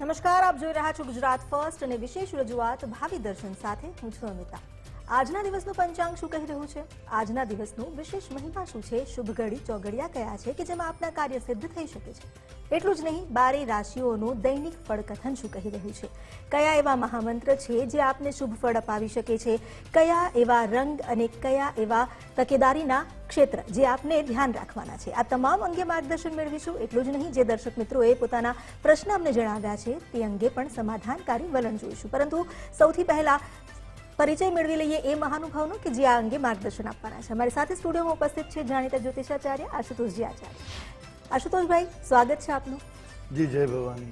નમસ્કાર, આપ જોઈ રહ્યા છો ગુજરાત ફર્સ્ટ અને વિશેષ રજૂઆત ભાવિ દર્શન સાથે હું છું અમિતા। આજના દિવસનું પંચાંગ શું કહી રહ્યું છે? આજના દિવસનું વિશેષ મહિમા શું છે? શુભ ઘડી ચોઘડિયા કયા છે કે જેમાં આપના કાર્ય સિદ્ધ થઈ શકે છે? એટલું જ નહીં, 12 રાશિઓનું દૈનિક ફળકથન શું કહી રહ્યું છે? કયા એવા મહામંત્ર છે જે આપને શુભ ફળ અપાવી શકે છે? કયા એવા રંગ અને કયા એવા તકેદારીના ક્ષેત્ર જે આપને ધ્યાન રાખવાના છે? આ તમામ અંગે માર્ગદર્શન મેળવીશું। એટલું જ નહીં, જે દર્શક મિત્રોએ પોતાના પ્રશ્ન અમને જણાવ્યા છે તે અંગે પણ સમાધાનકારી વલણ જોઈશું। પરંતુ સૌથી પહેલા પરિચય મેળવી લઈએ એ મહાનુભાવનો કે જે આ અંગે માર્ગદર્શન આપવાના છે। અમારી સાથે સ્ટુડિયોમાં ઉપસ્થિત છે જાણીતા જ્યોતિષાચાર્ય આશુતોષજી આચાર્ય। આશુતોષભાઈ, સ્વાગત છે આપનું। જી, જય ભવાની।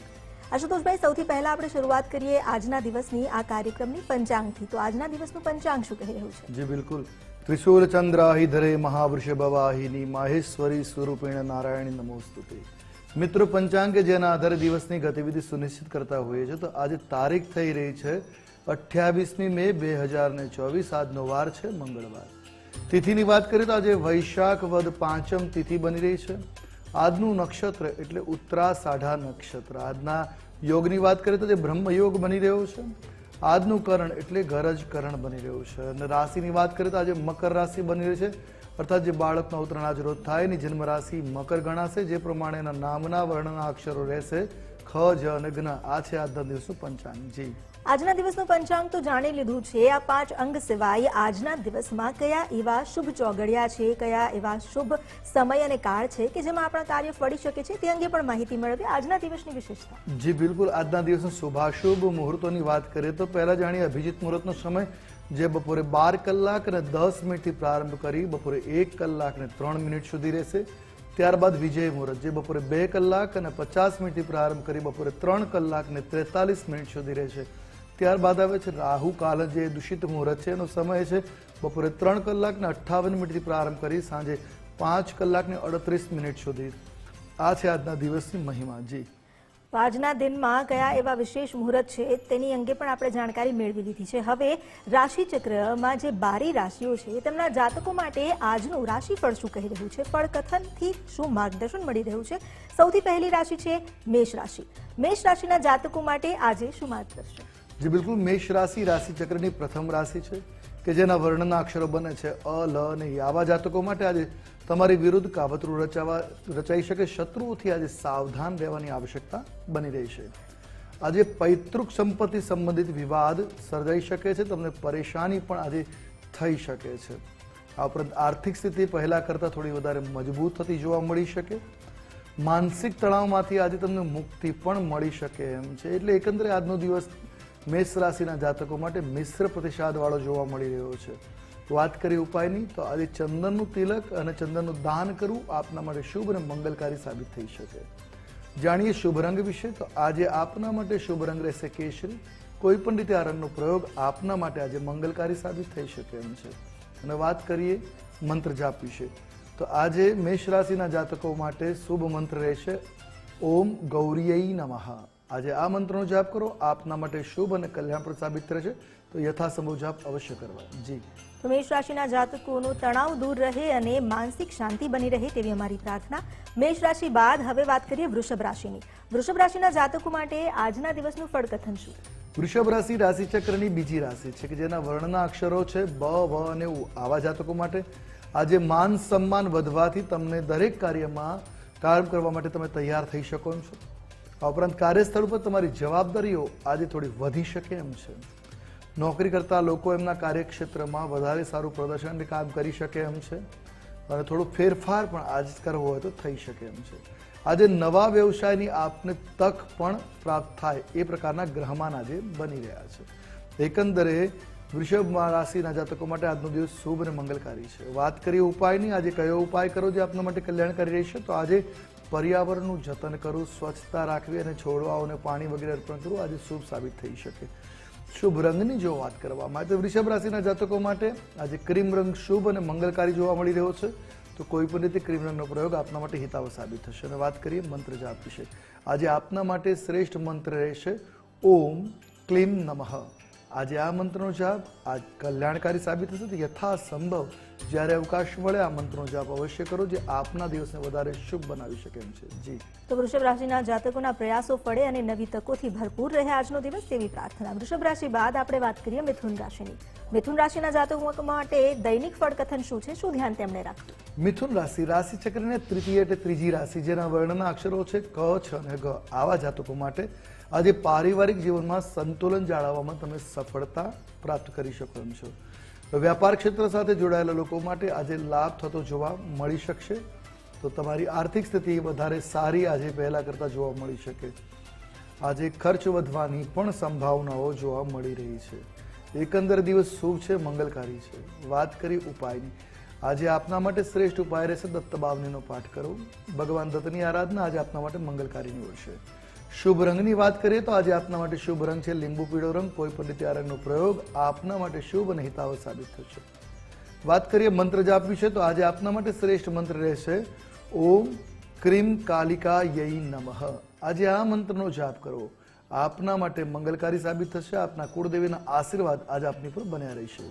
આશુતોષભાઈ, સૌથી પહેલા આપણે શરૂઆત કરીએ આજના દિવસની આ કાર્યક્રમની પંચાંગથી। તો આજના દિવસનું પંચાંગ શું કહી રહ્યું છે? જી બિલકુલ। ત્રિશૂલ ચંદ્રાહી ધરે મહાવૃષભવાહિની માહેશ્વરી સ્વરૂપેણ નારાયણી નમોસ્તુતે। મિત્રો, પંચાંગ કે જેના આધારે દિવસની ગતિવિધિ સુનિશ્ચિત કરતા હોઈએ છીએ। તો આજે તારીખ થઈ રહી છે 28મી મે 2024। આજનો વાર છે મંગળવાર। તિથિની વાત કરીએ તો આજે વૈશાખ વદ પાંચમ તિથિ બની રહી છે। આજનું નક્ષત્ર એટલે ઉત્તરાષાઢા નક્ષત્ર। આજના યોગની વાત કરીએ તો તે બ્રહ્મયોગ બની રહ્યો છે। આજનું કરણ એટલે ગરજ કરણ બની રહ્યું છે। અને રાશિની વાત કરીએ તો આજે મકર રાશિ બની રહી છે, અર્થાત જે બાળકનો અવતરણ આજ રોજ થાય એની જન્મ રાશિ મકર ગણાશે। જે પ્રમાણે એના નામના વર્ણના અક્ષરો રહેશે ખ, જ અને જ્ઞ। આ છે આજના દિવસનું પંચાંગ। જી, આજના દિવસનું પંચાંગ તો જાણી લીધું છે। આ 5 અંગ સિવાય આજના દિવસમાં કયા એવા શુભ ચોઘડિયા છે, કયા એવા શુભ સમય અને કાળ છે કે જેમાં આપણા કાર્ય ફળી શકે છે તે અંગે પણ માહિતી મેળવીએ। આજના દિવસની વિશેષતા। જી બિલકુલ। આજના દિવસના શુભાશુભ મુહૂર્તોની વાત કરીએ તો પહેલા જાણીએ અભિજીત મુહૂર્તનો સમય, જે બપોરે 12 કલાક અને 10 મિનિટથી પ્રારંભ કરી બપોરે 1 કલાક અને 3 મિનિટ સુધી રહેશે। ત્યારબાદ વિજય મુહૂર્ત, જે બપોરે 2 કલાક અને 50 મિનિટથી પ્રારંભ કરી બપોરે 3 કલાક અને 43 મિનિટ સુધી રહેશે। ત્યારબાદ આવે છે રાહુ કાલ, જે દૂષિત મુહૂર્ત છે, એનો સમય છે બપોરે 3 કલાક અને 58 મિનિટથી પ્રારંભ કરી સાંજે 5 કલાક અને 38 મિનિટ સુધી। આ છે આજના દિવસની મહિમા। જી, આજના દિનમાં કયા એવા વિશેષ મુહૂર્ત છે તેની અંગે પણ આપણે જાણકારી મેળવી લીધી છે। હવે રાશિચક્રમાં જે 12 રાશિઓ છે તેમના જાતકો માટે આજનું રાશિફળ શું કહી રહ્યું છે, ફળકથનથી શું માર્ગદર્શન મળી રહ્યું છે? સૌથી પહેલી રાશિ છે મેષ રાશિ। મેષ રાશિના જાતકો માટે આજે શું માર્ગદર્શન? જી બિલકુલ। મેષ રાશિ રાશિચક્રની પ્રથમ રાશિ છે કે જેના વર્ણના અક્ષરો બને છે અ, લ અને ય। આવા જાતકો માટે આજે તમારી વિરુદ્ધ કાવતરું રચાઈ શકે। શત્રુઓથી આજે સાવધાન રહેવાની આવશ્યકતા બની રહી છે। આજે પૈતૃક સંપત્તિ સંબંધિત વિવાદ સર્જાઈ શકે છે, તમને પરેશાની પણ આજે થઈ શકે છે। આ ઉપરાંત આર્થિક સ્થિતિ પહેલા કરતાં થોડી વધારે મજબૂત થતી જોવા મળી શકે। માનસિક તણાવમાંથી આજે તમને મુક્તિ પણ મળી શકે એમ છે। એટલે એકંદરે આજનો દિવસ મેષ રાશિના જાતકો માટે મિશ્ર પ્રતિસાદવાળો જોવા મળી રહ્યો છે। વાત કરીએ ઉપાયની, તો આજે ચંદનનું તિલક અને ચંદનનું દાન કરવું આપના માટે શુભ અને મંગલકારી સાબિત થઈ શકે। જાણીએ શુભ રંગ વિશે, તો આજે આપના માટે શુભ રંગ રહેશે કેસરી। કોઈ પણ રીતે આ રંગનો પ્રયોગ આપના માટે આજે મંગલકારી સાબિત થઈ શકે એમ છે। અને વાત કરીએ મંત્ર જાપ વિશે, તો આજે મેષ રાશિના જાતકો માટે શુભ મંત્ર રહેશે ઓમ ગૌરીય નમઃ। આજે આ મંત્રનો જાપ કરો, આપના માટે શુભ અને કલ્યાણપ્રદ સાબિત રહેશે। તો યથાસંભવ જાપ અવશ્ય કરવા। જી, તો મેષ રાશિના જાતકોનો તણાવ દૂર રહે અને માનસિક શાંતિ બની રહે તેવી અમારી પ્રાર્થના। મેષ રાશિ બાદ હવે વાત કરીએ વૃષભ રાશિની। વૃષભ રાશિના જાતકો માટે આજના દિવસનું ફળકથન શું? વૃષભ રાશિ રાશિચક્રની બીજી રાશિ છે કે જેના વર્ણના અક્ષરો છે બ, વ અને ઉ। આવા જાતકો માટે આજે માન સન્માન વધવાથી તમને દરેક કાર્યમાં કામ કરવા માટે તમે તૈયાર થઈ શકો એમ છો। આ ઉપરાંત કાર્યસ્થળ પર તમારી જવાબદારીઓ આજે થોડી વધી શકે એમ છે। નોકરી કરતા લોકો એમના કાર્યક્ષેત્રમાં વધારે સારું પ્રદર્શન કામ કરી શકે એમ છે અને થોડો ફેરફાર પણ આજ કરવો હોય તો થઈ શકે એમ છે। આજે નવા વ્યવસાયની આપને તક પણ પ્રાપ્ત થાય એ પ્રકારના ગ્રહમાન આજે બની રહ્યા છે। એકંદરે વૃષભ રાશિના જાતકો માટે આજનો દિવસ શુભ અને મંગલકારી છે। વાત કરીએ ઉપાયની, આજે કયો ઉપાય કરો જે આપના માટે કલ્યાણકારી રહેશે, તો આજે પર્યાવરણનું જતન કરવું, સ્વચ્છતા રાખવી અને છોડવાઓને પાણી વગેરે અર્પણ કરવું આજે શુભ સાબિત થઈ શકે। શુભ રંગની જો વાત કરવામાં આવે તો વૃષભ રાશિના જાતકો માટે આજે ક્રીમ રંગ શુભ અને મંગલકારી જોવા મળી રહ્યો છે। તો કોઈ પણ રીતે ક્રીમ રંગનો પ્રયોગ આપના માટે હિતાવ સાબિત થશે। અને વાત કરીએ મંત્ર જાપ વિશે, આજે આપના માટે શ્રેષ્ઠ મંત્ર રહેશે ઓમ ક્લીમ નમઃ। આજે આ મંત્રનો જાપ આજ કલ્યાણકારી સાબિત થશે। તો યથાસંભવ જ્યારે અવકાશ મળે આ મંત્રનો જાપ અવશ્ય કરો, જે આપના દિવસને વધારે શુભ બનાવી શકે એમ છે. જી. તો વૃષભ રાશિના જાતકોના પ્રયાસો ફળે અને નવી તકોથી ભરપૂર રહે આજનો દિવસ, તેવી પ્રાર્થના. વૃષભ રાશિ બાદ આપણે વાત કરીએ મિથુન રાશિની. મિથુન રાશિના જાતકો માટે દૈનિક ફળકથન શું છે, શું ધ્યાન તેમણે રાખવું? મિથુન રાશિ રાશિચક્રની તૃતીય એટલે ત્રીજી રાશિ, જેના વર્ણના અક્ષરો છે ક, છ અને ગ. આવા જાતકો માટે આજે પારિવારિક જીવનમાં સંતુલન જાળવવામાં તમે સફળતા પ્રાપ્ત કરી શકો એમ છો. વ્યાપાર ક્ષેત્ર સાથે જોડાયેલા લોકો માટે આજે લાભ થતો જોવા મળી શકશે. તો તમારી આર્થિક સ્થિતિ વધારે સારી આજે પહેલા કરતાં જોવા મળી શકે. આજે ખર્ચ વધવાની પણ સંભાવનાઓ જોવા મળી રહી છે. એકંદર દિવસ શુભ છે, મંગલકારી છે. વાત કરી ઉપાયની. આજે આપના માટે શ્રેષ્ઠ ઉપાય રહેશે દત્ત બાવનીનો પાઠ કરો. ભગવાન દત્તની આરાધના આજે આપના માટે મંગલકારી નીવડશે. શુભ રંગની વાત કરીએ તો આજે આપના માટે શુભ રંગ છે લીંબુ પીળો રંગ. કોઈ પણ રીતે આ રંગનો પ્રયોગ આપના માટે શુભ અને હિતાવ સાબિત થશે. વાત કરીએ મંત્ર જાપ વિશે તો આજે આપના માટે શ્રેષ્ઠ મંત્ર રહેશે ઓમ ક્રીમ કાલિકા યઈ નમઃ. આજે આ મંત્રનો જાપ કરો. આપના માટે મંગલકારી સાબિત થશે. આપના કુળદેવીના આશીર્વાદ આજે આપની પર બન્યા રહેશે.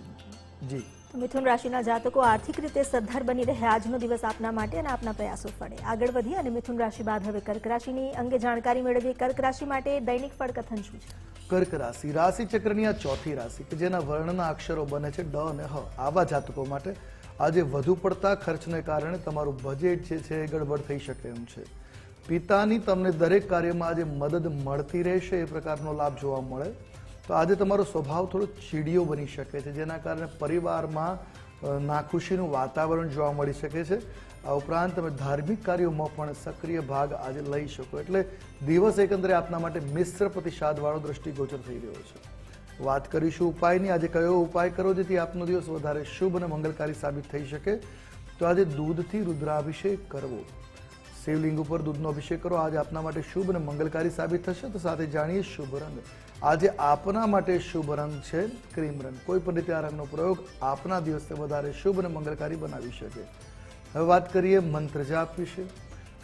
જી. મિથુન રાશિના જાતકો આર્થિક રીતે સદ્ધર બની રહે આજનો દિવસ આપના માટે અને આપના પ્રયાસો ફળે. આગળ વધીએ અને મિથુન રાશિ બાદ હવે કર્ક રાશિની અંગે જાણકારી મેળવીએ. કર્ક રાશિ માટે દૈનિક ફળકથન શું છે? કર્ક રાશિ રાશિચક્રની આ ચોથી રાશિ કે જેના વર્ણના અક્ષરો બને છે ડ અને હ. આવા જાતકો માટે આજે વધુ પડતા ખર્ચને કારણે તમારું બજેટ જે છે એ ગડબડ થઈ શકે એમ છે. પિતાની તમને દરેક કાર્યમાં આજે મદદ મળતી રહેશે, એ પ્રકારનો લાભ જોવા મળે. તો આજે તમારો સ્વભાવ થોડો ચીડિયો બની શકે છે, જેના કારણે પરિવારમાં નાખુશીનું વાતાવરણ જોવા મળી શકે છે. આ ઉપરાંત તમે ધાર્મિક કાર્યોમાં પણ સક્રિય ભાગ આજે લઈ શકો. એટલે દિવસ એકંદરે આપના માટે મિશ્ર પ્રતિસાદવાળો દ્રષ્ટિગોચર થઈ રહ્યો છે. વાત કરીશું ઉપાયની. આજે કયો ઉપાય કરો જેથી આપનો દિવસ વધારે શુભ અને મંગલકારી સાબિત થઈ શકે? તો આજે દૂધથી રુદ્રાભિષેક કરવો. શિવલિંગ ઉપર દૂધનો અભિષેક કરો. આજે આપના માટે શુભ અને મંગલકારી સાબિત થશે. તો સાથે જાણીએ શુભ રંગ. આજે આપના માટે શુભ રંગ છે ક્રીમ રંગ. કોઈ પણ રીતે આ રંગનો પ્રયોગ આપના દિવસને વધારે શુભ અને મંગલકારી બનાવી શકે. હવે વાત કરીએ મંત્ર જાપ વિશે.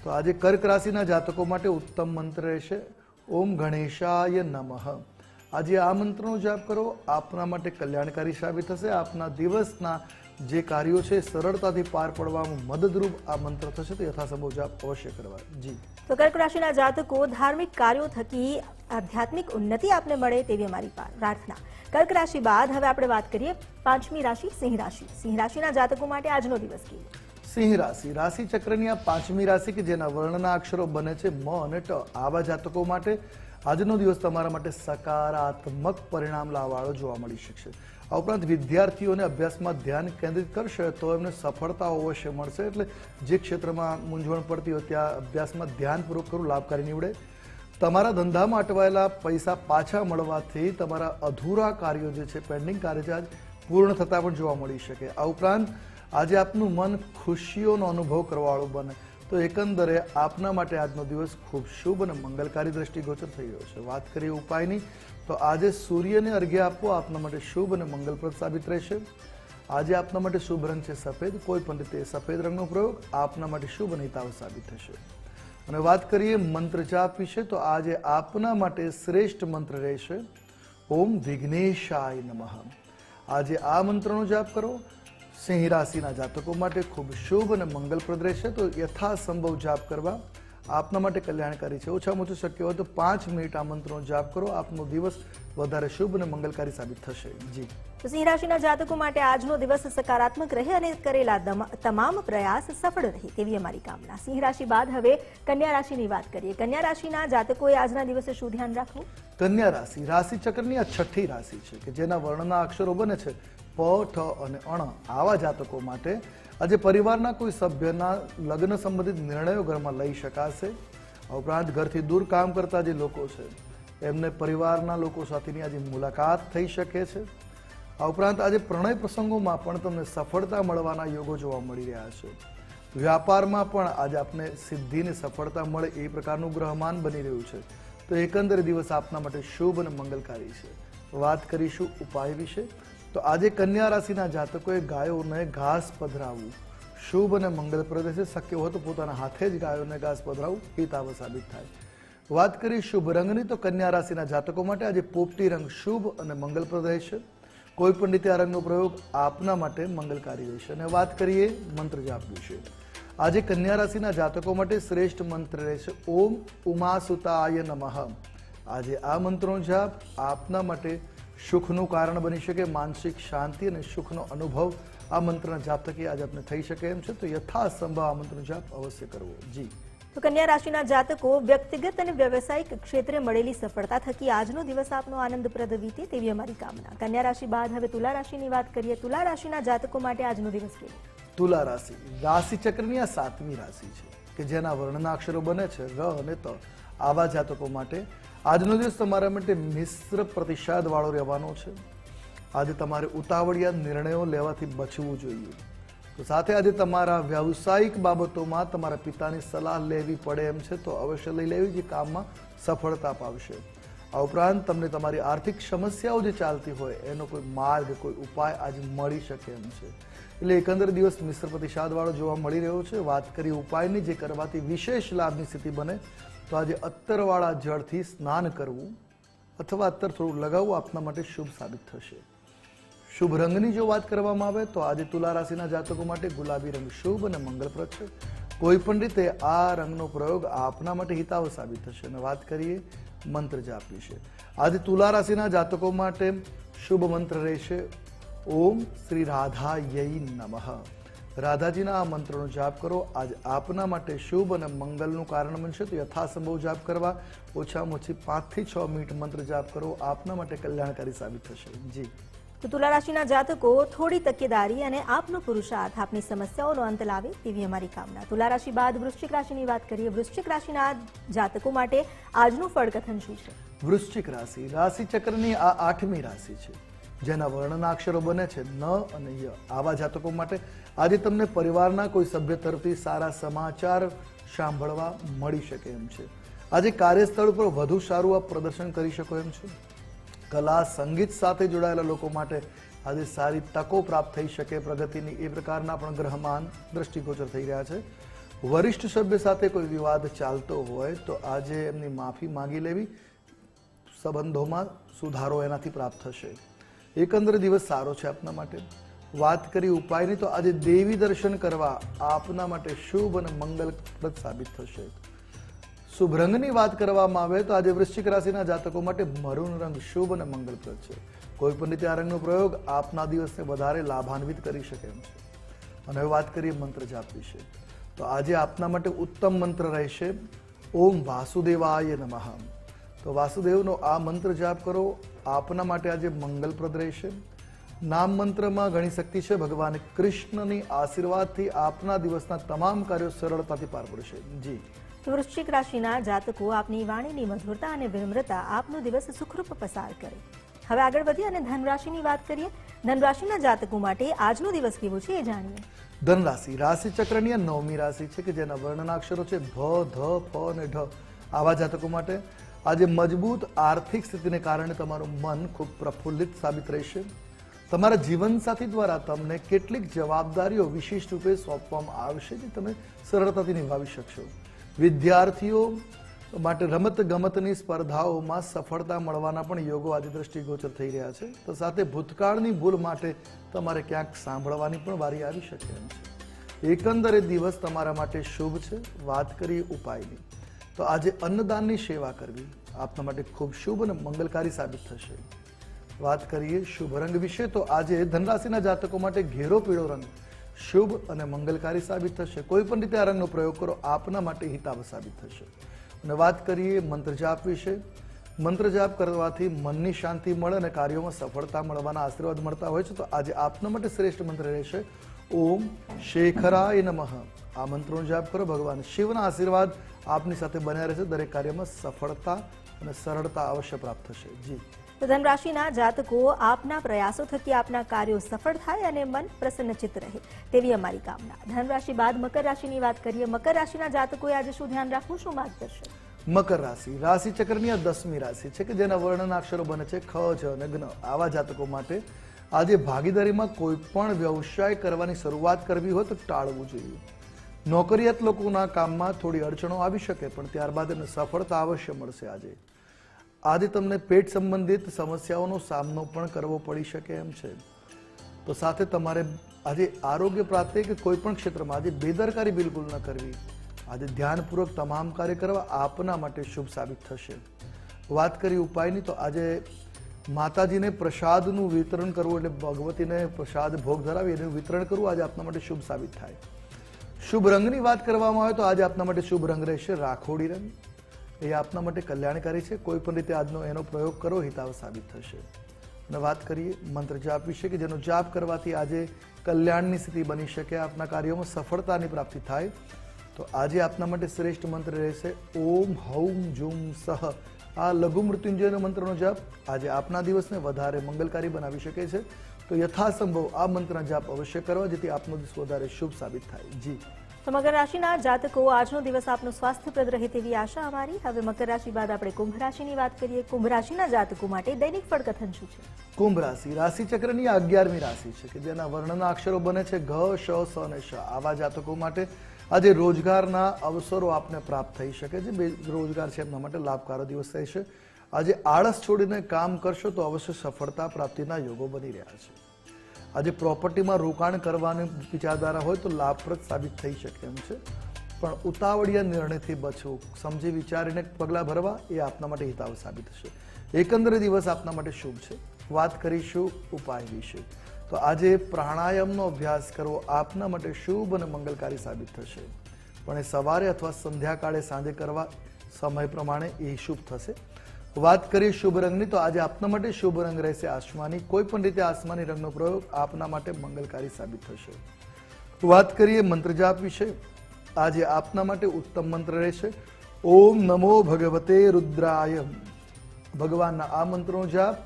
તો આજે કર્ક રાશિના જાતકો માટે ઉત્તમ મંત્ર રહેશે ઓમ ગણેશાય નમઃ. આજે આ મંત્રનો જાપ કરો. આપના માટે કલ્યાણકારી સાબિત થશે. આપના દિવસના જે કાર્યો છે સરળતાથી પાર પાડવામાં મદદરૂપ આ મંત્ર થશે. તો યથાસંભવ જાપ અવશ્ય કરવા. જી. તો કર્ક રાશિના જાતકો ધાર્મિક કાર્યો થકી આધ્યાત્મિક ઉન્નતિ આપને મળે તેવી અમારી પ્રાર્થના. કર્ક રાશિ બાદ હવે આપણે વાત કરીએ પાંચમી રાશિ સિંહ રાશિ. સિંહ રાશિના જાતકો માટે આજનો દિવસ કેવો? સિંહ રાશિ રાશિચક્રની આ પાંચમી રાશિ કે જેના વર્ણના અક્ષરો બને છે મ અને ટ. આવા જાતકો માટે આજનો દિવસ તમારા માટે સકારાત્મક પરિણામ લાવવાળો જોવા મળી શકશે. આ ઉપરાંત વિદ્યાર્થીઓને અભ્યાસમાં ધ્યાન કેન્દ્રિત કરશે તો એમને સફળતાઓ અવશ્ય મળશે. એટલે જે ક્ષેત્રમાં મૂંઝવણ પડતી હોય ત્યાં અભ્યાસમાં ધ્યાનપૂર્વક કરવું લાભકારી નીવડે. તમારા ધંધામાં અટવાયેલા પૈસા પાછા મળવાથી તમારા અધૂરા કાર્યો જે છે પેન્ડિંગ કાર્ય છે આજ પૂર્ણ થતા પણ જોવા મળી શકે. આ ઉપરાંત આજે આપનું મન ખુશીઓનો અનુભવ કરવાવાળું બને. તો એકંદરે આપના માટે આજનો દિવસ ખૂબ શુભ અને મંગલકારી દ્રષ્ટિગોચર થઈ રહ્યો છે. વાત કરીએ ઉપાયની તો આજે સૂર્યને અર્ઘ્ય આપવો આપના માટે શુભ અને મંગલપ્રદ સાબિત રહેશે. આજે આપના માટે શુભ રંગ છે સફેદ. કોઈ પણ રીતે સફેદ રંગનો પ્રયોગ આપના માટે શુભ અને હિતાવ સાબિત થશે. અને વાત કરીએ મંત્ર જાપ વિશે તો આજે આપના માટે શ્રેષ્ઠ મંત્ર રહેશે ઓમ વિઘ્નેશાય નમઃ. આજે આ મંત્રનો જાપ કરો. સિંહ રાશિના જાતકો માટે ખૂબ શુભ અને મંગલપ્રદ રહેશે. તો યથાસંભવ જાપ કરવા આપના માટે કલ્યાણકારી છે. ઓછામાં ઓછું શક્ય હોય તો 5 મિનિટ આ મંત્રનો જાપ કરો. આપનો દિવસ વધારે શુભ અને મંગલકારી સાબિત થશે. જી. તો સિંહ રાશિના જાતકો માટે આજનો દિવસ સકારાત્મક રહે અને કરેલા તમામ પ્રયાસ સફળ રહે તેવી અમારી કામના. સિંહ રાશિ બાદ હવે કન્યા રાશિની વાત કરીએ. કન્યા રાશિના જાતકોએ આજના દિવસે શું ધ્યાન રાખવું? કન્યા રાશિ રાશિચક્રની આ છઠ્ઠી રાશિ છે કે જેના વર્ણના અક્ષરો બને છે પ, ઠ અને અણ. આવા જાતકો માટે આજે પરિવારના કોઈ સભ્યના લગ્ન સંબંધિત નિર્ણયો ઘરમાં લઈ શકાશે. આ ઉપરાંત ઘરથી દૂર કામ કરતા જે લોકો છે એમને પરિવારના લોકો સાથેની આજે મુલાકાત થઈ શકે છે. આ ઉપરાંત આજે પ્રણય પ્રસંગોમાં પણ તમને સફળતા મળવાના યોગો જોવા મળી રહ્યા છે. વ્યાપારમાં પણ આજે આપને સિદ્ધિને સફળતા મળે એ પ્રકારનું ગ્રહમાન બની રહ્યું છે. તો એકંદરે દિવસ આપના માટે શુભ અને મંગલકારી છે. વાત કરીશું ઉપાય વિશે તો આજે કન્યા રાશિના જાતકોએ ગાયોને ઘાસ પધરાવવું શુભ અને મંગલપ્રદ છે. શક્ય હોય તો પોતાના હાથે જ ગાયોને ઘાસ પધરાવવું હિતાવ સાબિત થાય. વાત કરીએ શુભ રંગની તો કન્યા રાશિના જાતકો માટે આજે પોપટી રંગ શુભ અને મંગલપ્રદ રહેશે. કોઈ પણ રીતે આ રંગનો પ્રયોગ આપના માટે મંગલકારી રહેશે. અને વાત કરીએ મંત્ર જાપ વિશે. આજે કન્યા રાશિના જાતકો માટે શ્રેષ્ઠ મંત્ર રહેશે ઓમ ઉમાસુતાય નમઃ. આજે આ મંત્રનો જાપ આપના માટે સુખનું કારણ બની શકે. માનસિક શાંતિ અને સુખનો અનુભવ આ મંત્રના જાપ થકી આજે આપને થઈ શકે એમ છે. તો યથાસંભવ આ મંત્રનો જાપ અવશ્ય કરવો. જી. તો કન્યા રાશિના જાતકો વ્યક્તિગત અને વ્યવસાયિક ક્ષેત્રે મળેલી સફળતા થકી આજનો દિવસ આપનો આનંદપ્રદ વીતે તેવી અમારી કામના. કન્યા રાશિ બાદ હવે તુલા રાશિની વાત કરીએ. તુલા રાશિના જાતકો માટે આજનો દિવસ કેવો? તુલા રાશિ રાશિ ચક્રની આ 7મી રાશિ છે કે જેના વર્ણના અક્ષરો બને છે ર અને ત. આવા જાતકો માટે આજનો દિવસ તમારા માટે મિશ્ર પ્રતિસાદ વાળો રહેવાનો છે. આજે તમારે ઉતાવળિયા નિર્ણયો લેવાથી બચવું જોઈએ. તો સાથે આજે તમારા વ્યવસાયિક બાબતોમાં તમારા પિતાની સલાહ લેવી પડે એમ છે તો અવશ્ય લઈ લેવી, જે કામમાં સફળતા પામશે. આ ઉપરાંત તમને તમારી આર્થિક સમસ્યાઓ જે ચાલતી હોય એનો કોઈ માર્ગ, કોઈ ઉપાય આજે મળી શકે એમ છે. એટલે એકંદર દિવસ મિશ્ર પ્રતિસાદવાળો જોવા મળી રહ્યો છે. વાત કરીએ ઉપાયની, જે કરવાથી વિશેષ લાભની સ્થિતિ બને, તો આજે અત્તરવાળા જળથી સ્નાન કરવું અથવા અત્તર થોડું લગાવવું આપના માટે શુભ સાબિત થશે. શુભ રંગની જો વાત કરવામાં આવે તો આજે તુલા રાશિના જાતકો માટે ગુલાબી રંગ શુભ અને મંગળપ્રદ છે. કોઈ પણ રીતે આ રંગનો પ્રયોગ આપના માટે હિતાવ સાબિત થશે. અને વાત કરીએ મંત્ર જાપ વિશે. આજે તુલા રાશિના જાતકો માટે શુભ મંત્ર રહેશે ઓમ શ્રી રાધાય નમઃ. રાધાજીના આ મંત્રનો જાપ કરો. આજ આપના માટે શુભ અને મંગલનું કારણ બનશે. તો યથાસંભવ જાપ કરવા. ઓછામાં ઓછી 5 થી 6 મિનિટ મંત્ર જાપ કરો. આપના માટે કલ્યાણકારી સાબિત થશે. જી. તો તુલા રાશિના જાતકો થોડી તકેદારી અને આપનો પુરુષાર્થ આપની સમસ્યાઓનો અંત લાવે તેવી અમારી કામના. તુલા રાશિ બાદ વૃશ્ચિક રાશિની વાત કરીએ. વૃશ્ચિક રાશિના જાતકો માટે આજનું ફળકથન શું છે? વૃશ્ચિક રાશિ રાશિ ચક્રની આ 8મી રાશિ છે જેના વર્ણના અક્ષરો બને છે ન અને ય. આવા જાતકો માટે આજે તમને પરિવારના કોઈ સભ્ય તરફથી સારા સમાચાર સાંભળવા મળી શકે એમ છે. આજે કાર્યસ્થળ પર વધુ સારું આપ પ્રદર્શન કરી શકો એમ છે. કલા સંગીત સાથે જોડાયેલા લોકો માટે આજે સારી તકો પ્રાપ્ત થઈ શકે. પ્રગતિની એ પ્રકારના પણ ગ્રહમાન દ્રષ્ટિગોચર થઈ રહ્યા છે. વરિષ્ઠ સભ્ય સાથે કોઈ વિવાદ ચાલતો હોય તો આજે એમની માફી માંગી લેવી. સંબંધોમાં સુધારો એનાથી પ્રાપ્ત થશે. એકંદરે દિવસ સારો છે આપના માટે. વાત કરી ઉપાયની તો આજે દેવી દર્શન કરવા આપના માટે શુભ અને મંગલપ્રદ સાબિત થશે. શુભ રંગની વાત કરવામાં આવે તો આજે વૃશ્ચિક રાશિના જાતકો માટે મરૂન રંગ શુભ અને મંગલપ્રદ છે. કોઈ પણ રીતે આ રંગનો પ્રયોગ આપના દિવસને વધારે લાભાન્વિત કરી શકે એમ છે. અને હવે વાત કરીએ મંત્ર જાપ વિશે. તો આજે આપના માટે ઉત્તમ મંત્ર રહેશે ઓમ વાસુદેવાય નમઃ. તો વાસુદેવનો આ મંત્ર જાપ કરો. આપના માટે આજે મંગલપ્રદ રહેશે. નામ મંત્રમાં ઘણી શક્તિ છે. ભગવાન કૃષ્ણની આશીર્વાદથી આપના દિવસના તમામ કાર્યો સરળતાથી પાર પડશે. જી. વૃશ્ચિક રાશિના જાતકો આપની વાણીની મધુરતા અને વિનમ્રતા આપનો દિવસ સુખરૂપ પસાર કરે. હવે આગળ વધીએ અને ધનરાશિની વાત કરીએ. ધનરાશિના જાતકો માટે આજનો દિવસ કેવો છે એ જાણીએ. ધનરાશિ રાશિ ચક્રની 9મી રાશિ છે કે જેના વર્ણના અક્ષરો છે ભ, ધ, ફ અને ઢ. આવા જાતકો માટે આજે મજબૂત આર્થિક સ્થિતિને કારણે તમારું મન ખૂબ પ્રફુલ્લિત સાબિત રહેશે. તમારા જીવનસાથી દ્વારા તમને કેટલીક જવાબદારીઓ વિશિષ્ટ રૂપે સોંપવામાં આવશે જે તમે સરળતાથી નિભાવી શકશો. વિદ્યાર્થીઓ માટે રમત ગમતની સ્પર્ધાઓમાં સફળતા મળવાના પણ યોગો આજે દ્રષ્ટિગોચર થઈ રહ્યા છે. તો સાથે ભૂતકાળની ભૂલ માટે તમારે ક્યાંક સાંભળવાની પણ વારી આવી શકે એમ છે. એકંદરે દિવસ તમારા માટે શુભ છે. વાત કરીએ ઉપાયની તો આજે અન્નદાનની સેવા કરવી આપના માટે ખૂબ શુભ અને મંગલકારી સાબિત થશે. વાત કરીએ શુભ રંગ વિશે તો આજે ધનરાશિના જાતકો માટે ઘેરો પીળો રંગ શુભ અને મંગલકારી સાબિત થશે. કોઈ પણ રીતે આ રંગનો પ્રયોગ કરો આપના માટે હિતાવ સાબિત થશે. અને વાત કરીએ મંત્ર જાપ વિશે. મંત્ર જાપ કરવાથી મનની શાંતિ મળે અને કાર્યોમાં સફળતા મળવાના આશીર્વાદ મળતા હોય છે. તો આજે આપના માટે શ્રેષ્ઠ મંત્ર રહેશે ઓમ શેખરાય નમઃ. આ મંત્રનો જાપ કરો. ભગવાન શિવના આશીર્વાદ આપની સાથે બન્યા રહેશે. દરેક કાર્યમાં સફળતા અને સરળતા અવશ્ય પ્રાપ્ત થશે. જી. તો ધનરાશિના જાતકો આપના પ્રયાસો થકી આપના કાર્યો સફળ થાય અને મન પ્રસન્નચિત્ત રહે તેવી અમારી કામના. ધનરાશિ બાદ મકર રાશિની વાત કરીએ. મકર રાશિના જાતકોએ આજે શું ધ્યાન રાખવું, શું માર્ગદર્શન? મકર રાશિ રાશિ ચક્રની આ 10મી રાશિ છે કે જેના વર્ણના અક્ષરો બને છે ખ, જ અને જ્ઞ. આવા જાતકો માટે આજે ભાગીદારીમાં કોઈ પણ વ્યવસાય કરવાની શરૂઆત કરવી હોય તો ટાળવું જોઈએ. નોકરિયાત લોકોના કામમાં થોડી અડચણો આવી શકે પણ ત્યારબાદ એને સફળતા અવશ્ય મળશે. આજે આજે તમને પેટ સંબંધિત સમસ્યાઓનો સામનો પણ કરવો પડી શકે એમ છે. તો સાથે તમારે આજે આરોગ્ય પ્રત્યે કે કોઈ પણ ક્ષેત્રમાં આજે બેદરકારી બિલકુલ ન કરવી. આજે ધ્યાનપૂર્વક તમામ કાર્ય કરવા આપના માટે શુભ સાબિત થશે. વાત કરી ઉપાયની, તો આજે માતાજીને પ્રસાદનું વિતરણ કરવું, એટલે ભગવતીને પ્રસાદ ભોગ ધરાવી એનું વિતરણ કરવું આજે આપના માટે શુભ સાબિત થાય. શુભ રંગની વાત કરવામાં આવે તો આજે આપના માટે શુભ રંગ રહેશે રાખોડી રંગ. એ આપના માટે કલ્યાણકારી છે. કોઈ પણ રીતે આજનો એનો પ્રયોગ કરો હિતાવ સાબિત થશે. અને વાત કરીએ મંત્ર જાપ વિશે, કે જેનો જાપ કરવાથી આજે કલ્યાણની સ્થિતિ બની શકે, આપના કાર્યોમાં સફળતાની પ્રાપ્તિ થાય. તો આજે આપના માટે શ્રેષ્ઠ મંત્ર રહેશે ઓમ હૌમ જુમ સહ. આ લઘુ મૃત્યુંજયનો મંત્રનો જાપ આજે આપના દિવસને વધારે મંગલકારી બનાવી શકે છે. તો યથાસંભવ આ મંત્રના જાપ અવશ્ય કરવા, જેથી આપનો દિવસ વધારે શુભ સાબિત થાય. જી, તો મકર રાશિના જાતકો, આજનો દિવસ આપનું સ્વાસ્થ્યપ્રદ રહે તેવી આશા અમારી. હવે મકર રાશિ બાદ આપણે કુંભ રાશિની વાત કરીએ. કુંભ રાશિના જાતકો માટે દૈનિક ફળકથન શું છે? કુંભ રાશિ રાશિ ચક્રની 11મી રાશિ છે, કે જેના વર્ણના અક્ષરો બને છે ઘ, શ, સ અને શ. આવા જાતકો માટે આજે રોજગારના અવસરો આપને પ્રાપ્ત થઈ શકે છે. રોજગાર છે એમના માટે લાભકારો દિવસ રહેશે. આજે આળસ છોડીને કામ કરશો તો અવશ્ય સફળતા પ્રાપ્તિના યોગો બની રહ્યા છે. આજે પ્રોપર્ટીમાં રોકાણ કરવાની વિચારધારા હોય તો લાભપ્રદ સાબિત થઈ શકે એમ છે. પણ ઉતાવળિયા નિર્ણયથી બચવું, સમજી વિચારીને પગલાં ભરવા એ આપના માટે હિતાવ સાબિત થશે. એકંદરે દિવસ આપના માટે શુભ છે. વાત કરીશું ઉપાય વિશે, તો આજે પ્રાણાયામનો અભ્યાસ કરવો આપના માટે શુભ અને મંગલકારી સાબિત થશે. પણ એ સવારે અથવા સંધ્યાકાળે સાંજે કરવા સમય પ્રમાણે એ શુભ થશે. વાત કરીએ શુભ રંગની, તો આજે આપના માટે શુભ રંગ રહેશે આસમાની. કોઈ પણ રીતે આસમાની રંગનો પ્રયોગ આપના માટે મંગલકારી સાબિત થશે. વાત કરીએ મંત્ર જાપ વિશે, આજે આપના માટે ઉત્તમ મંત્ર રહેશે ઓમ નમો ભગવતે રુદ્રાય. ભગવાનના આ મંત્રનો જાપ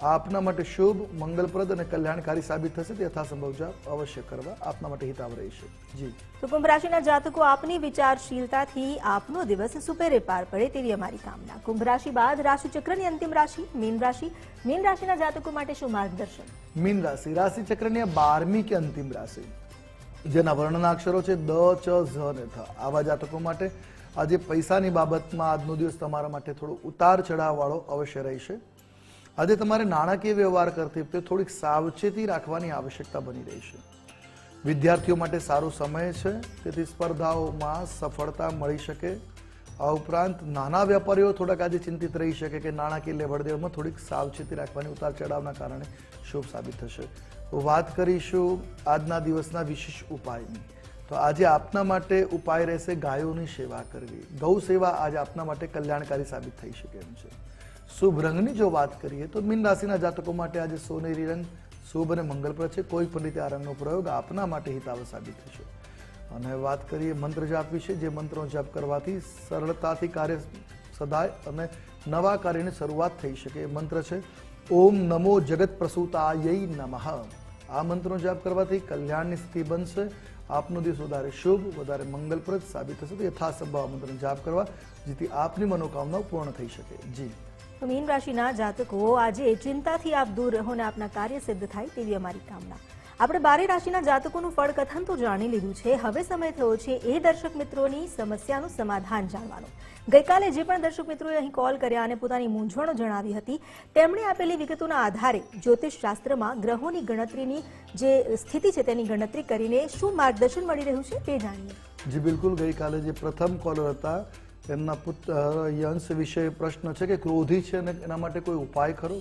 આપના માટે શુભ, મંગલપ્રદ અને કલ્યાણકારી સાબિત થશે. તે યથાસંભવ જાપ અવશ્ય કરવા આપના માટે હિતાવ રહેશે. જી, તો કુંભ રાશિના જાતકો, આપની વિચારશીલતાથી આપનો દિવસ સુપેરે પાર પડે તેવી અમારી કામના. કુંભ રાશિ બાદ રાશિ ચક્રની અંતિમ રાશિ મીન રાશિ. મીન રાશિના જાતકો માટે શું માર્ગદર્શન? મીન રાશિ રાશિ ચક્રની 12મી કે અંતિમ રાશિ, જેના વર્ણના અક્ષરો છે દ, ચ, ઝ અને થ. આવા જાતકો માટે આજે પૈસાની બાબતમાં આજનો દિવસ તમારા માટે થોડો ઉતાર ચઢાવ વાળો અવશ્ય રહેશે. આજે તમારે નાણાકીય વ્યવહાર કરતી વખતે થોડીક સાવચેતી રાખવાની આવશ્યકતા બની રહી છે. વિદ્યાર્થીઓ માટે સારો સમય છે, તેથી સ્પર્ધાઓમાં સફળતા મળી શકે. આ ઉપરાંત નાના વેપારીઓ થોડાક આજે ચિંતિત રહી શકે કે નાણાકીય લેવડ દેવડમાં થોડીક સાવચેતી રાખવાની ઉતાર ચઢાવના કારણે શુભ સાબિત થશે. વાત કરીશું આજના દિવસના વિશેષ ઉપાયની, તો આજે આપના માટે ઉપાય રહેશે ગાયોની સેવા કરવી. ગૌ સેવા આજે આપના માટે કલ્યાણકારી સાબિત થઈ શકે એમ છે. શુભ રંગની જો વાત કરીએ તો મીન રાશિના જાતકો માટે આજે સોનેરી રંગ શુભ અને મંગલપ્રદ છે. કોઈ પણ રીતે આ રંગનો પ્રયોગ આપના માટે હિતાવ સાબિત થશે. અને વાત કરીએ મંત્ર જાપ વિશે, જે મંત્રનો જાપ કરવાથી સરળતાથી કાર્ય સદાય અને નવા કાર્યની શરૂઆત થઈ શકે. એ મંત્ર છે ઓમ નમો જગત પ્રસૂતાય નમઃ. આ મંત્રનો જાપ કરવાથી કલ્યાણની સ્થિતિ બનશે. આપનો દિવસ વધારે શુભ, વધારે મંગલપ્રદ સાબિત થશે. તો યથાસંભવ આ મંત્રનો જાપ કરવા, જેથી આપની મનોકામનાઓ પૂર્ણ થઈ શકે. જી, તો મીન રાશિના જાતકો, આજે ચિંતાથી આપ દૂર રહો ને આપના કાર્ય સિદ્ધ થાય તેવી અમારી કામના. આપણે 12 રાશિના જાતકોનું ફળકથન તો જાણી લીધું છે. હવે સમય થયો છે એ દર્શક મિત્રોની સમસ્યાનું સમાધાન જાણવાનો. ગઈકાલે જે પણ દર્શક મિત્રોએ અહીં કોલ કર્યા અને પોતાની મૂંઝવણો જણાવી હતી, તેમણે આપેલી વિગતોના આધારે જ્યોતિષ શાસ્ત્રમાં ગ્રહોની ગણતરીની જે સ્થિતિ છે તેની ગણતરી કરીને શું માર્ગદર્શન મળી રહ્યું છે તે જાણીએ. જી બિલકુલ. ગઈકાલે જે પ્રથમ કોલર હતા એમના પુત્ર યંશ વિશે પ્રશ્ન છે કે ક્રોધી છે અને એના માટે કોઈ ઉપાય ખરો?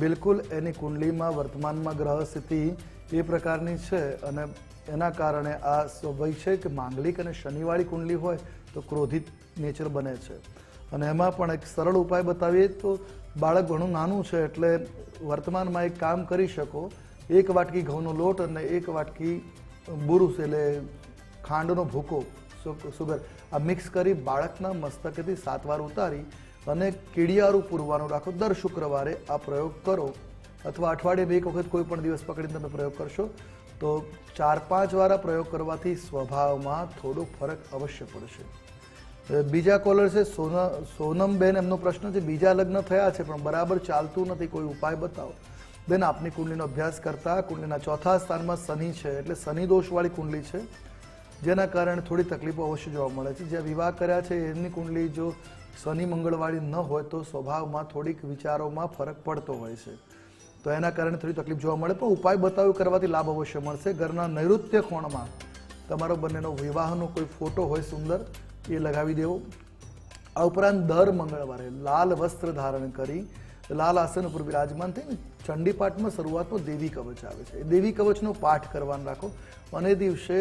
બિલકુલ. એની કુંડલીમાં વર્તમાનમાં ગ્રહ સ્થિતિ એ પ્રકારની છે અને એના કારણે આ સ્વાભાવિક કે માંગલિક અને શનિવાળી કુંડલી હોય તો ક્રોધિત નેચર બને છે. અને એમાં પણ એક સરળ ઉપાય બતાવીએ તો બાળક ઘણું નાનું છે એટલે વર્તમાનમાં એક કામ કરી શકો. 1 વાટકી ઘઉંનો લોટ અને 1 વાટકી બુરુસ એટલે ખાંડનો ભૂકો, સુગર, આ મિક્સ કરી બાળકના મસ્તકેથી 7 વાર ઉતારી અને કીડિયારું પૂરવાનું રાખો. દર શુક્રવારે આ પ્રયોગ કરો, અથવા અઠવાડિયે 1 વખત કોઈ પણ દિવસ પકડીને તમે પ્રયોગ કરશો તો 4-5 વાર આ પ્રયોગ કરવાથી સ્વભાવમાં થોડો ફરક અવશ્ય પડશે. બીજા કોલર છે સોનમબેન. એમનો પ્રશ્ન છે બીજા લગ્ન થયા છે પણ બરાબર ચાલતું નથી, કોઈ ઉપાય બતાવો. બેન, આપની કુંડલીનો અભ્યાસ કરતા કુંડલીના 4થા સ્થાનમાં શનિ છે, એટલે શનિ દોષવાળી કુંડલી છે, જેના કારણે થોડી તકલીફો અવશ્ય જોવા મળે છે. જ્યાં વિવાહ કર્યા છે એમની કુંડલી જો શનિ મંગળવાળી ન હોય તો સ્વભાવમાં થોડીક વિચારોમાં ફરક પડતો હોય છે, તો એના કારણે થોડી તકલીફ જોવા મળે. પણ ઉપાય બતાવ્યો કરવાથી લાભ અવશ્ય મળશે. ઘરના નૈઋત્ય કોણમાં તમારો બંનેનો વિવાહનો કોઈ ફોટો હોય સુંદર, એ લગાવી દેવો. આ ઉપરાંત દર મંગળવારે લાલ વસ્ત્ર ધારણ કરી લાલ આસન ઉપર બિરાજમાન થઈને ચંડી પાઠમાં શરૂઆતમાં દેવી કવચ આવે છે, એ દેવી કવચનો પાઠ કરવાનું રાખો અને દિવસે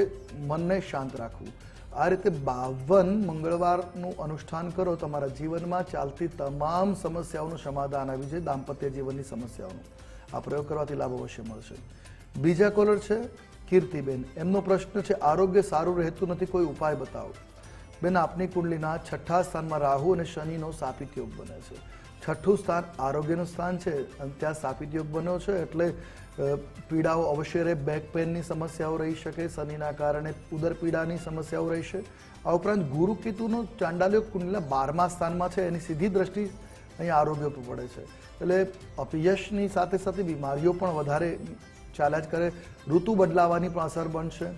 મનને શાંત રાખવું. આ રીતે 52 મંગળવારનું અનુષ્ઠાન કરો, તમારા જીવનમાં ચાલતી તમામ સમસ્યાઓનું સમાધાન આવી જાય, દાંપત્ય જીવનની સમસ્યાઓનું. આ પ્રયોગ કરવાથી લાભ અવશ્ય મળશે. બીજા કોલર છે કીર્તિબેન. એમનો પ્રશ્ન છે આરોગ્ય સારું રહેતું નથી, કોઈ ઉપાય બતાવો. બેન, આપની કુંડલીના 6થા સ્થાનમાં રાહુ અને શનિનો સાપિત યોગ બને છે. 6થું સ્થાન આરોગ્યનું સ્થાન છે અને ત્યાં સાપિત યોગ બન્યો છે, એટલે પીડાઓ અવશ્ય રહે. બેક પેનની સમસ્યાઓ રહી શકે, શનિના કારણે ઉદર પીડાની સમસ્યાઓ રહેશે. આ ઉપરાંત ગુરુ કેતુનો ચાંડાલ્યોગ કુંડલીના 12મા સ્થાનમાં છે, એની સીધી દ્રષ્ટિ અહીંયા આરોગ્ય પર પડે છે, એટલે અપયશની સાથે સાથે બીમારીઓ પણ વધારે ચાલ્યા જ કરે. ઋતુ બદલાવાની પણ અસર બનશે.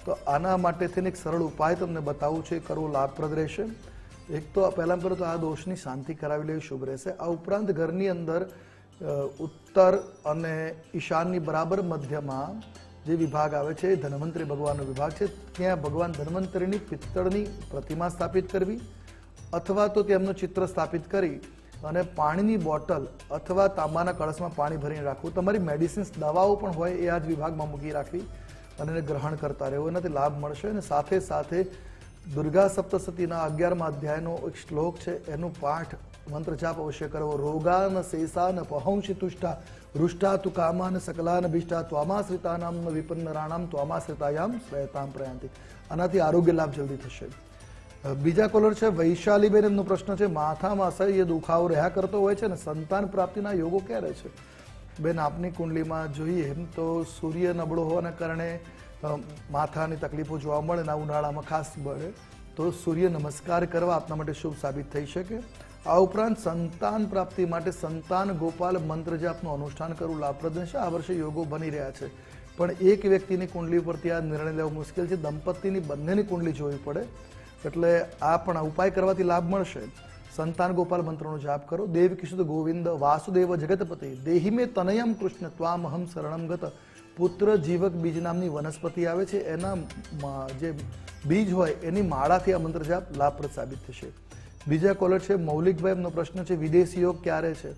તો આના માટે થઈને એક સરળ ઉપાય તમને બતાવું છે, કરવો લાભપ્રદ રહેશે. એક તો પહેલાં પહેલું તો આ દોષની શાંતિ કરાવી લેવી શુભ રહેશે. આ ઉપરાંત ઘરની અંદર ઉત્તર અને ઈશાનની બરાબર મધ્યમાં જે વિભાગ આવે છે એ ધન્વંતરી ભગવાનનો વિભાગ છે. ત્યાં ભગવાન ધન્વંતરીની પિત્તળની પ્રતિમા સ્થાપિત કરવી અથવા તો તેમનું ચિત્ર સ્થાપિત કરી અને પાણીની બોટલ અથવા તાંબાના કળશમાં પાણી ભરીને રાખવું. તમારી મેડિસિન્સ દવાઓ પણ હોય એ આ જ વિભાગમાં મૂકી રાખવી અને એને ગ્રહણ કરતા રહેવું, એનાથી લાભ મળશે. અને સાથે સાથે દુર્ગા સપ્તસતીના 11મા અધ્યાયનો એક શ્લોક છે, એનું પાઠ મંત્ર જાપ અવશ્ય કરવો. રોગાન શેષાન પહંશી તુષ્ટા રુષ્ટા તુ કામાન સકલાન ભિષ્ટા ત્વામાશ્રિતાનામ વિપન્નરાણામ ત્વામાશ્રિતાયામ શ્રેયતામ પ્રયાંતિ. આનાથી આરોગ્ય લાભ જલ્દી થશે. બીજા કોલર છે વૈશાલીબેન. એમનો પ્રશ્ન છે માથામાં અસહ્ય દુખાવો રહ્યા કરતો હોય છે ને સંતાન પ્રાપ્તિના યોગો ક્યારે છે? બેન, આપની કુંડલીમાં જોઈએ તો સૂર્ય નબળો હોવાના કારણે માથાની તકલીફો જોવા મળે ને આ ઉનાળામાં ખાસ મળે, તો સૂર્ય નમસ્કાર કરવા આપના માટે શુભ સાબિત થઈ શકે. આ ઉપરાંત સંતાન પ્રાપ્તિ માટે સંતાન ગોપાલ મંત્ર જાપનું અનુષ્ઠાન કરવું લાભપ્રદ છે. આ વર્ષે યોગો બની રહ્યા છે, પણ એક વ્યક્તિની કુંડલી ઉપરથી આ નિર્ણય લેવો મુશ્કેલ છે. દંપતીની બંનેની કુંડલી જોવી પડે, એટલે આ પણ ઉપાય કરવાથી લાભ મળશે. સંતાન ગોપાલ મંત્રનો જાપ કરો. દેવ કિશુદ ગોવિંદ વાસુદેવ જગતપતિ દેહી મે તનયમ કૃષ્ણ ત્વામહમ શરણમ ગત. પુત્ર જીવક બીજ નામની વનસ્પતિ આવે છે, એના જે બીજ હોય એની માળાથી આ મંત્ર જાપ લાભપ્રદ સાબિત થશે. બીજા કોલર છે મૌલિકભાઈ. એમનો પ્રશ્ન છે વિદેશી યોગ ક્યારે છે?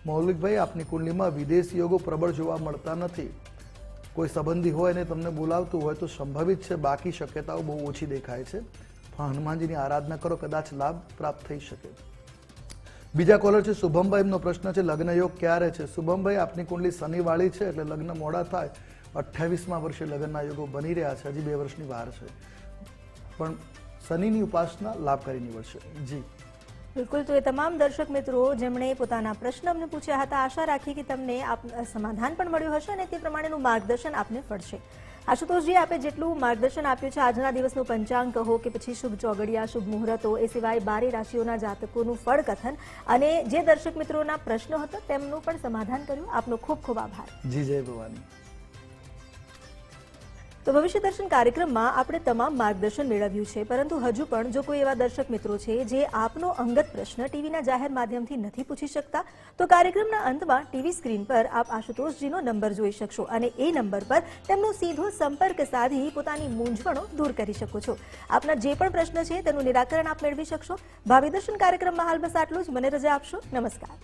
મૌલિકભાઈ, આપની કુંડલીમાં વિદેશી યોગો પ્રબળ જોવા મળતા નથી. કોઈ સંબંધી હોય ને તમને બોલાવતું હોય તો સંભવિત છે, બાકી શક્યતાઓ બહુ ઓછી દેખાય છે. હનુમાનજીની આરાધના કરો, કદાચ લાભ પ્રાપ્ત થઈ શકે. બીજા કોલર છે શુભમભાઈ. એમનો પ્રશ્ન છે લગ્ન યોગ ક્યારે છે? શુભમભાઈ, આપની કુંડલી શનિવાળી છે, એટલે લગ્ન મોડા થાય. 28મા વર્ષે લગ્નના યોગો બની રહ્યા છે, હજી 2 વર્ષની વાર છે, પણ શનિની ઉપાસના લાભકારી નીવડશે. જી બિલકુલ. તો એ તમામ દર્શક મિત્રો જેમણે પોતાના પ્રશ્ન અમને પૂછ્યા હતા, આશા રાખી કે તમને સમાધાન પણ મળ્યું હશે અને તે પ્રમાણેનું માર્ગદર્શન આપને મળશે. આશુતોષજી, આપે જેટલું માર્ગદર્શન આપ્યું છે, આજના દિવસનું પંચાંગ કહો કે પછી શુભ ચોગડિયા, શુભ મુહૂર્તો, એ સિવાય 12 રાશિઓના જાતકોનું ફળ કથન અને જે દર્શક મિત્રોના પ્રશ્નો હતો તેમનું પણ સમાધાન કર્યું. આપનો ખૂબ ખૂબ આભાર. જી, જય ભવાની. તો ભવિષ્ય દર્શન કાર્યક્રમમાં આપણે તમામ માર્ગદર્શન મેળવ્યું છે, પરંતુ હજુ પણ જો કોઈ એવા દર્શક મિત્રો છે જે આપનો અંગત પ્રશ્ન ટીવીના જાહેર માધ્યમથી નથી પૂછી શકતા, તો કાર્યક્રમના અંતમાં ટીવી સ્ક્રીન પર આપ આશુતોષજીનો નંબર જોઈ શકશો અને એ નંબર પર તેમનો સીધો સંપર્ક સાધી પોતાની મૂંઝવણો દૂર કરી શકો છો. આપના જે પણ પ્રશ્ન છે તેનું નિરાકરણ આપ મેળવી શકશો. ભાવિ દર્શન કાર્યક્રમમાં હાલ બસ આટલું જ. મને રજા આપશો. નમસ્કાર.